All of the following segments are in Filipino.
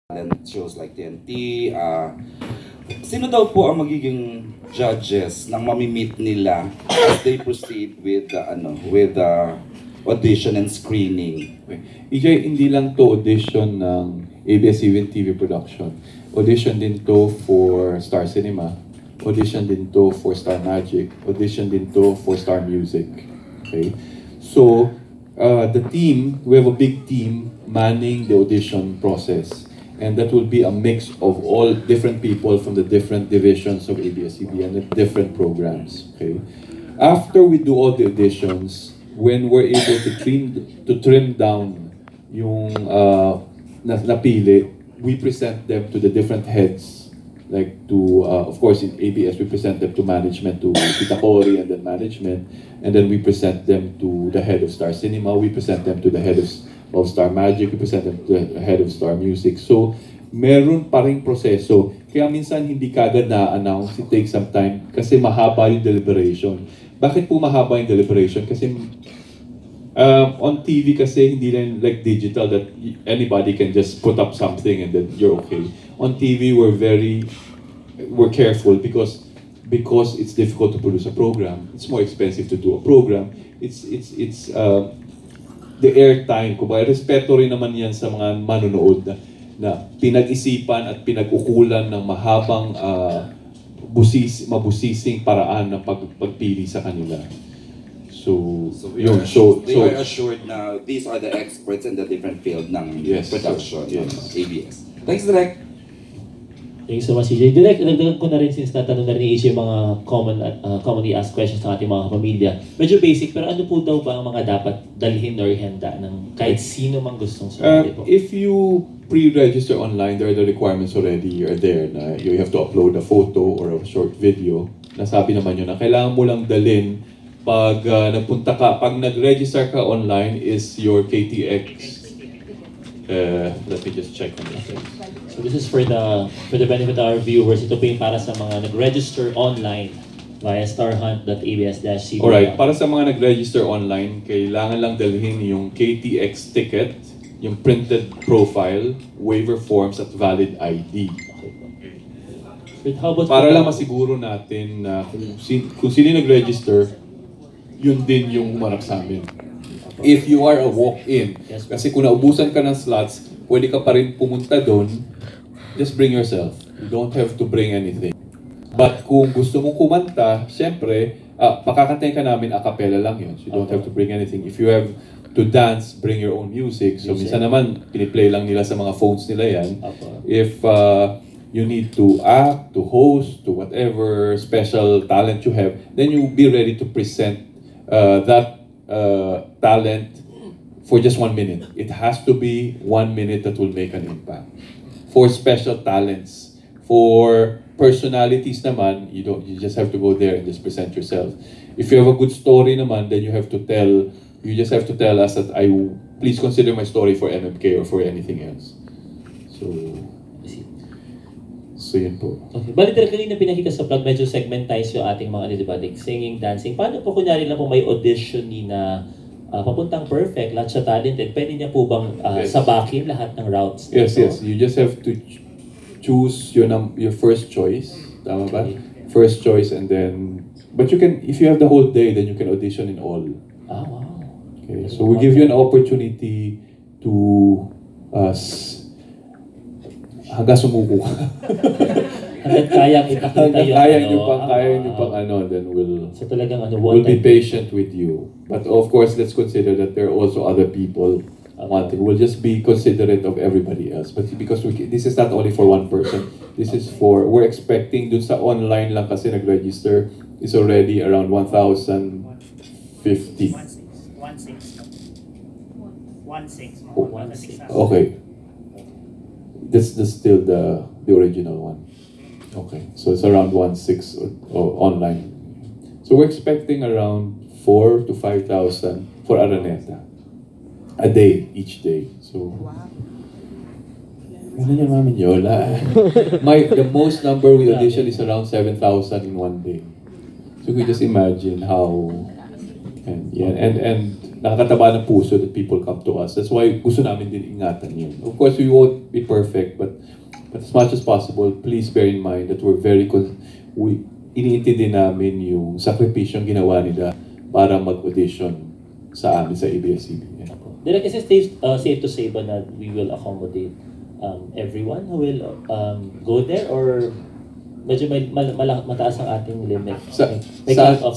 talent shows like TNT. Sino daw po ang magiging judges ng mamimit nila as they proceed with the audition and screening? EJ, hindi lang to audition ng ABS-CBN TV production. Audition din to for Star Cinema. Audition din to for Star Magic. Audition din to for Star Music. Okay? So, the team, we have a big team manning the audition process. And that will be a mix of all different people from the different divisions of ABS-CBN and different programs. Okay? After we do all the auditions, when we're able to trim down yung napili, we present them to the different heads. Like to, of course, in ABS, we present them to management, to Tita Cory and then management. And then we present them to the head of Star Cinema. We present them to the head of Star Magic. We present them to the head of Star Music. So, meron pa ring proseso. Kaya minsan hindi kagad na-announce. It takes some time kasi mahaba yung deliberation. Bakit po mahaba yung deliberation? Kasi on TV kasi hindi lang like digital that anybody can just put up something and then you're okay. On TV, we're careful because it's difficult to produce a program. It's more expensive to do a program. It's the airtime. Kumbaga, respeto rin naman yan sa mga manonood na pinag-isipan at pinag-ukulan ng mahabang mabusising paraan ng pagpili sa kanila. So they are assured na these are the experts in the different field ng production ng ABS. Thanks, Direk. Thanks so much, CJ. Direk, nagdagan ko na rin since natanong na rin ni AJ yung mga commonly asked questions ng ating mga kapamilya. Medyo basic, pero ano po daw ba ang mga dapat dalhin or ihanda ng kahit sino mang gustong sumali po? If you pre-register online, there are the requirements already are there. Na you have to upload a photo or a short video. Nasabi naman yun na kailangan mo lang dalhin pag pag nag-register ka online is your KTX. Let me just check on that. So this is for the benefit of our viewers. Ito po yung para sa mga nag-register online via starhunt.abs-cbn. Alright, para sa mga nag-register online, kailangan lang dalhin yung KTX ticket, yung printed profile, waiver forms at valid ID. Para lang masiguro natin na kung sino nag-register, yun din yung humarap sa amin. If you are a walk-in, kasi kung naubusan ka ng slots, pwede ka pa rin pumunta doon, just bring yourself. You don't have to bring anything. But kung gusto mong kumanta, syempre, pakakantayin ka namin, a cappella lang yun. So you don't have to bring anything. If you have to dance, bring your own music. So minsan naman, piniplay lang nila sa mga phones nila yan. If you need to act, to host, to whatever special talent you have, then you'll be ready to present that talent for just 1 minute. It has to be 1 minute that will make an impact. For special talents, for personalities naman, you just have to go there and just present yourself. If you have a good story naman, then you just have to tell us that please consider my story for MMK or for anything else. So yun po. Okay. Bali, Direk, kanina pinakita sa vlog, medyo segmentize yung ating mga diba, like singing, dancing. Paano po kunyari lang po may audition ni na papuntang perfect, lahat siya talented, pwede niya po bang sabakin lahat ng routes? Yes. You just have to choose your first choice. Tama ba? First choice and then, but you can, if you have the whole day, then you can audition in all. Ah, wow. Okay, so we give you an opportunity to hanggang sumuko ka. Hanggang kayang ipakita yung kaya nyo pang then so talagang we'll be patient with you. But of course, let's consider that there are also other people wanting. We'll just be considerate of everybody else. But because this is not only for one person, this is we're expecting dun sa online lang kasi nag-register is already around 1,050. 1,600. Okay. That's still the original one. Okay, so it's around 1,600 online. So we're expecting around 4,000 to 5,000 for Araneta a day, each day. So, ano niya Mami Yola? The most number we audition is around 7,000 in one day. So we just imagine how, and nakakataba ng puso that people come to us. That's why gusto namin din ingatan yun. Of course, we won't be perfect, but as much as possible, please bear in mind that iniintindi namin yung sakripisyong ginawa nila para mag-audition sa amin sa ABS-CBN. Direk, is it safe to say ba na we will accommodate everyone who will go there, or medyo mataas ang ating limit?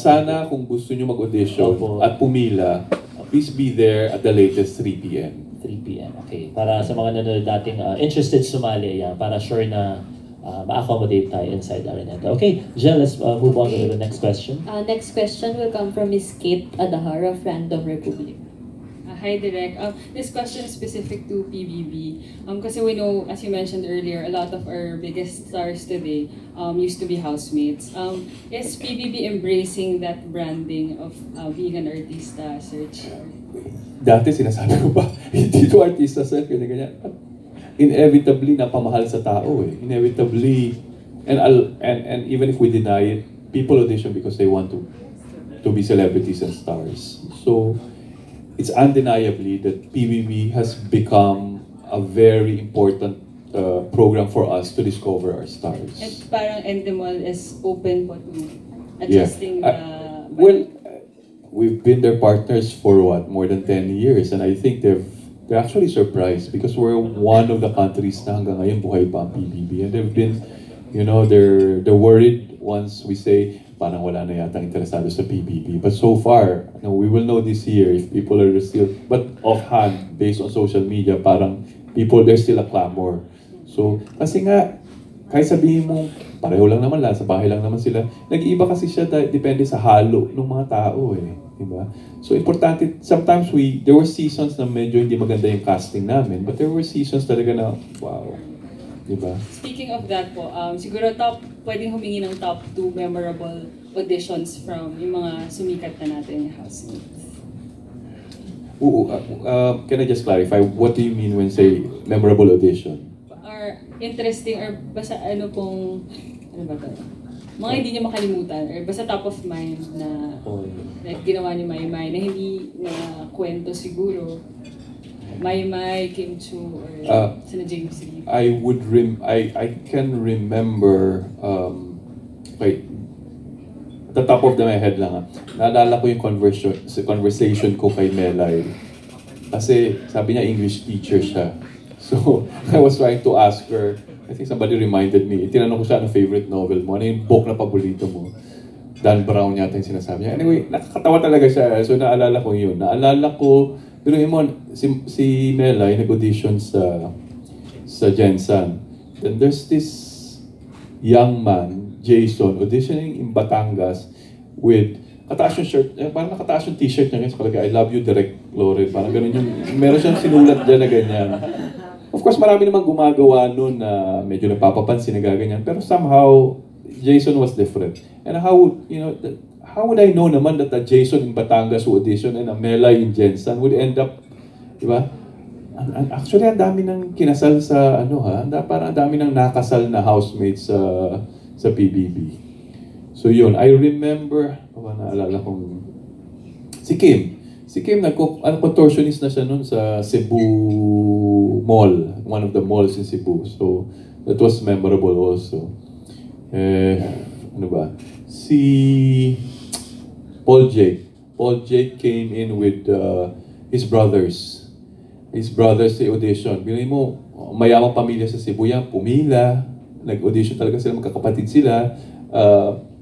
Sana kung gusto nyo mag-audition at pumila, please be there at the latest 3 p.m. 3 p.m. Okay. Para sa mga nanonood dating interested sumali, para sure na ma-accommodate tayo inside Araneta. Okay, Jen, let's move on to the next question. Next question will come from Miss Kate Adahar of Random Republic. Hi, Direk. This question is specific to PBB. Kasi we know, as you mentioned earlier, a lot of our biggest stars today used to be housemates. Is PBB embracing that branding of being an artista search? Dati sinasabi ko pa, hindi to artista search, ganyan. Inevitably, napamahal sa tao eh. Inevitably, and even if we deny it, people audition because they want to be celebrities and stars. So, it's undeniably that PBB has become a very important program for us to discover our stars. And parang Endemol is open po to adjusting we've been their partners for more than 10 years, and I think they're actually surprised because we're one of the countries na hanggang ngayon buhay pa ang PBB, and they've been, they're worried once we say parang wala na yatang interesado sa PBB. But so far, we will know this year if people are still, but offhand, based on social media, parang there's still a clamor. So, kasi nga, kahit sabihin mo, pareho lang naman sa bahay lang naman sila, nag-iiba kasi siya depende sa halo ng mga tao eh. Diba? So, importante, sometimes there were seasons na medyo hindi maganda yung casting namin, but there were seasons talaga na, wow. Diba? Speaking of that po, siguro pwedeng humingi ng top 2 memorable auditions from yung mga sumikat na natin yung housemates. Can I just clarify, what do you mean when say memorable audition? Or interesting, or basta ano ba ito? Mga hindi niya makalimutan, or basta top of mind na like ginawa ni Maymay na hindi na kwento siguro. Maymay, Kim Chu, or sina James Reid. I can remember, wait, at the top of my head lang naalala ko yung conversation ko kay Melay. Kasi sabi niya English teacher siya. So, I was trying to ask her, I think somebody reminded me, tinanong ko siya ano favorite novel mo, ano yung book na paborito mo. Dan Brown yata yung sinasabi niya. Anyway, nakakatawa talaga siya. So, naalala ko yun. Naalala ko, pero si Melay nag-audition sa Jensen. Then there's this young man, Jason, auditioning in Batangas with kataas yung shirt, parang nakataas yung t-shirt niya, I love you, Direk Lauren. Parang ganun yung, meron siyang sinulat dyan na ganyan. Of course, marami namang gumagawa nun na medyo napapapansin na gaganyan. Pero somehow, Jason was different. And how would I know naman that a Jason in Batangas who audition and a Melay in Jensen would end up, di ba? Actually, ang dami ng kinasal sa, parang ang dami ng nakasal na housemates sa PBB. So yun, I remember, naalala kong, si Kim, contortionist na siya nun sa Cebu Mall, one of the malls in Cebu. So, that was memorable also. Si Paul Jake came in with his brothers. His brothers sa audition. Bilhin mo, mayamang pamilya sa Cebu yan, pumila, nag-audition talaga sila, magkakapatid sila.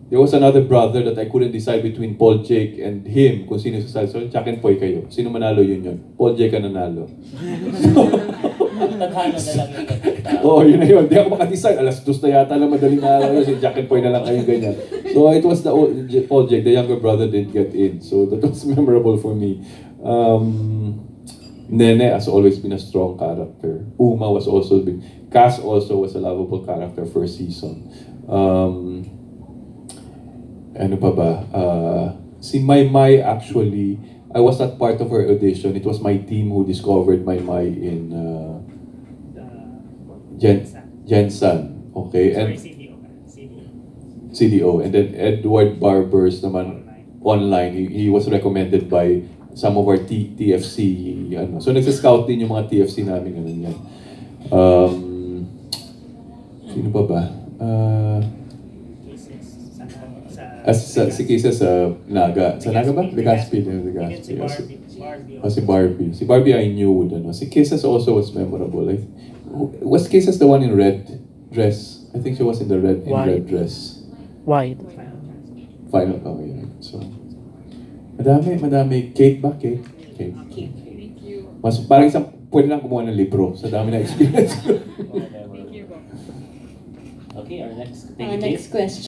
There was another brother that I couldn't decide between Paul Jake and him kung sino sa so Jack and Poy kayo. Sino manalo yun? Paul Jake ang nanalo. Yun na yun. Di ako makadecide. Alas 2 na yata lang madaling araw. Si Jack and Poy na lang kayo ganyan. So it was Paul Jake, the younger brother didn't get in. So that was memorable for me. Nene has always been a strong character. Uma was also been. Cass also was a lovable character first season. Ano pa ba? Si Maymay actually, I was not part of her audition. It was my team who discovered Maymay in Jensen. Okay, and CDO. And then Edward Barbers naman online. He was recommended by some of our TFC, ano. So nagsa-scout din yung mga TFC namin, ganun yan. Sino pa ba? Si Kisa sa Naga. Sa Naga ba? Legazpi. Si Barbie. Si Barbie I knew. Ano. Si Kisa also was memorable. Like, was Kisa the one in red dress? I think she was in the red dress. White. Final. Oh, yeah. So, madami. Kate ba? Kate. Thank you. Mas parang isang pwede lang kumuha ng libro sa dami na experience ko. Okay, our next Next question.